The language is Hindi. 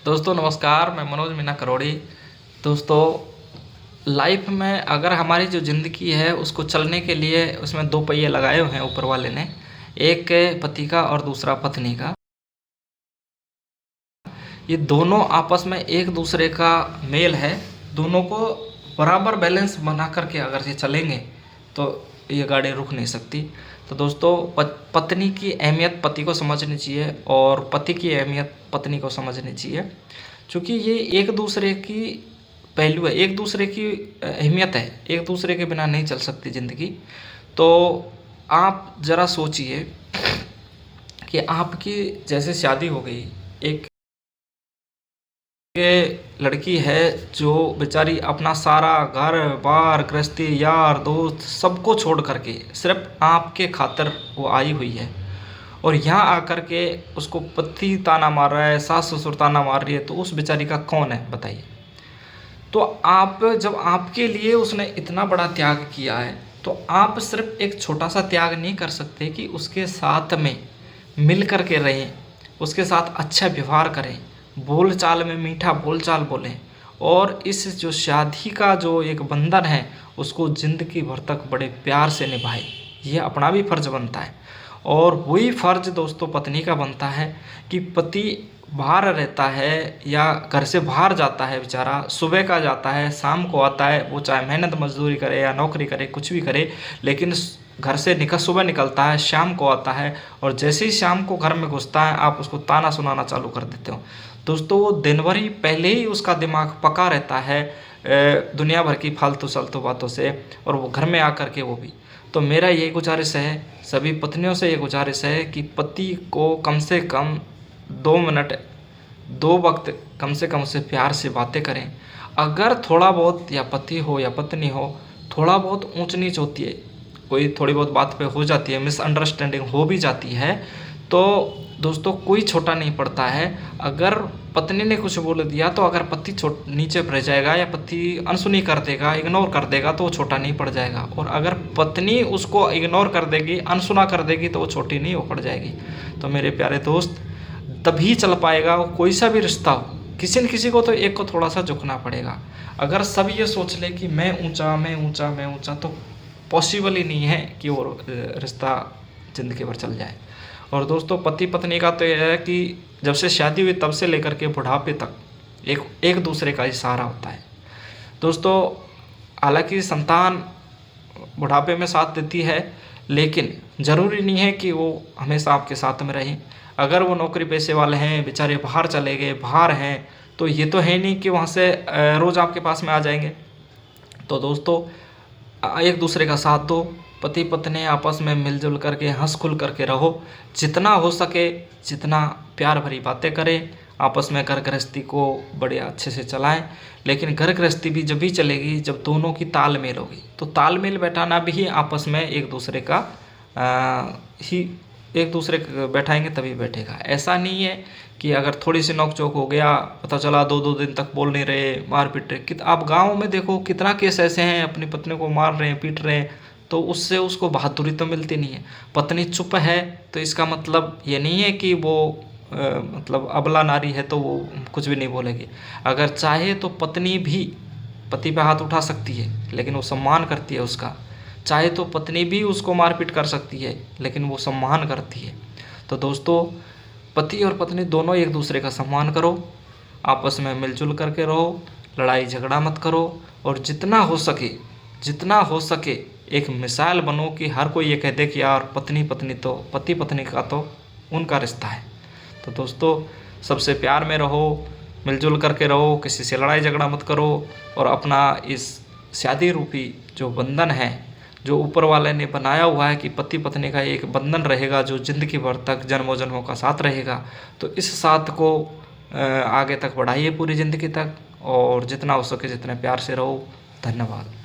दोस्तों नमस्कार, मैं मनोज मीना करोड़ी। दोस्तों, लाइफ में अगर हमारी जो ज़िंदगी है उसको चलने के लिए उसमें दो पहिए लगाए हुए हैं ऊपर वाले ने, एक पति का और दूसरा पत्नी का। ये दोनों आपस में एक दूसरे का मेल है, दोनों को बराबर बैलेंस बना करके अगर ये चलेंगे तो ये गाड़ी रुक नहीं सकती। तो दोस्तों, पत्नी की अहमियत पति को समझनी चाहिए और पति की अहमियत पत्नी को समझनी चाहिए, क्योंकि ये एक दूसरे की पहलू है, एक दूसरे की अहमियत है, एक दूसरे के बिना नहीं चल सकती ज़िंदगी। तो आप ज़रा सोचिए कि आपकी जैसे शादी हो गई, एक के लड़की है जो बेचारी अपना सारा घर बार गृहस्थी यार दोस्त सबको छोड़ करके सिर्फ आपके खातिर वो आई हुई है, और यहाँ आकर के उसको पति ताना मार रहा है, सास ससुर ताना मार रही है, तो उस बेचारी का कौन है बताइए। तो आप जब आपके लिए उसने इतना बड़ा त्याग किया है, तो आप सिर्फ एक छोटा सा त्याग नहीं कर सकते कि उसके साथ में मिल कर के रहें, उसके साथ अच्छा व्यवहार करें, बोल चाल में मीठा बोल चाल बोलें, और इस जो शादी का जो एक बंधन है उसको ज़िंदगी भर तक बड़े प्यार से निभाएं। ये अपना भी फ़र्ज़ बनता है, और वही फ़र्ज़ दोस्तों पत्नी का बनता है कि पति बाहर रहता है या घर से बाहर जाता है, बेचारा सुबह का जाता है शाम को आता है, वो चाहे मेहनत मजदूरी करे या नौकरी करे कुछ भी करे, लेकिन घर से सुबह निकलता है शाम को आता है, और जैसे ही शाम को घर में घुसता है आप उसको ताना सुनाना चालू कर देते हो। दोस्तों, वो दिन भर ही पहले ही उसका दिमाग पका रहता है दुनिया भर की फालतू सल्तू बातों से, और वो घर में आकर के वो भी। तो मेरा ये गुजारिश है, सभी पत्नियों से ये गुजारिश है कि पति को कम से कम 2 मिनट 2 वक्त कम से कम उससे प्यार से बातें करें। अगर थोड़ा बहुत, या पति हो या पत्नी हो, थोड़ा बहुत ऊंच नीच होती है, कोई थोड़ी बहुत बात पे हो जाती है, मिसअंडरस्टैंडिंग हो भी जाती है, तो दोस्तों कोई छोटा नहीं पड़ता है। अगर पत्नी ने कुछ बोल दिया तो अगर पति नीचे रह जाएगा या पति अनसुनी कर देगा, इग्नोर कर देगा, तो वो छोटा नहीं पड़ जाएगा, और अगर पत्नी उसको इग्नोर कर देगी, अनसुना कर देगी, तो वो छोटी नहीं हो पड़ जाएगी। तो मेरे प्यारे दोस्त, तभी चल पाएगा वो कोई सा भी रिश्ता हो। किसी न किसी को तो एक को थोड़ा सा झुकना पड़ेगा। अगर सब ये सोच ले कि मैं ऊंचा मैं ऊंचा मैं ऊंचा, तो पॉसिबल ही नहीं है कि वो रिश्ता ज़िंदगी भर चल जाए। और दोस्तों, पति पत्नी का तो यह है कि जब से शादी हुई तब से लेकर के बुढ़ापे तक एक दूसरे का ही सहारा होता है। दोस्तों, हालांकि संतान बुढ़ापे में साथ देती है, लेकिन ज़रूरी नहीं है कि वो हमेशा आपके साथ में रहें। अगर वो नौकरी पेशे वाले हैं, बेचारे बाहर चले गए, बाहर हैं, तो ये तो है नहीं कि वहाँ से रोज़ आपके पास में आ जाएंगे। तो दोस्तों, एक दूसरे का साथ दो, पति पत्नी आपस में मिलजुल करके हंस खुल करके रहो, जितना हो सके जितना प्यार भरी बातें करें, आपस में घर गृहस्थी को बड़े अच्छे से चलाएं। लेकिन घर गृहस्थी भी जब भी चलेगी जब दोनों की तालमेल होगी। तो तालमेल बैठाना भी आपस में एक दूसरे का एक दूसरे बैठाएंगे तभी बैठेगा। ऐसा नहीं है कि अगर थोड़ी सी नोक-झोंक हो गया, पता चला 2-2 दिन तक बोल नहीं रहे, मार पीट रहे। आप गाँव में देखो कितना केस ऐसे हैं, अपनी पत्नी को मार रहे हैं, पीट रहे हैं, तो उससे उसको बहादुरी तो मिलती नहीं है। पत्नी चुप है तो इसका मतलब ये नहीं है कि वो मतलब अबला नारी है तो वो कुछ भी नहीं बोलेगी। अगर चाहे तो पत्नी भी पति पे हाथ उठा सकती है, लेकिन वो सम्मान करती है उसका। चाहे तो पत्नी भी उसको मारपीट कर सकती है, लेकिन वो सम्मान करती है। तो दोस्तों, पति और पत्नी दोनों एक दूसरे का सम्मान करो, आपस में मिलजुल करके रहो, लड़ाई झगड़ा मत करो, और जितना हो सके एक मिसाल बनो कि हर कोई ये कह दे कि यार पत्नी पत्नी तो पति पत्नी का तो उनका रिश्ता है। तो दोस्तों, सबसे प्यार में रहो, मिलजुल करके रहो, किसी से लड़ाई झगड़ा मत करो, और अपना इस शादी रूपी जो बंधन है, जो ऊपर वाले ने बनाया हुआ है कि पति पत्नी का एक बंधन रहेगा जो ज़िंदगी भर तक जन्मों जन्मों का साथ रहेगा, तो इस साथ को आगे तक बढ़ाइए पूरी ज़िंदगी तक, और जितना हो सके जितने प्यार से रहो। धन्यवाद।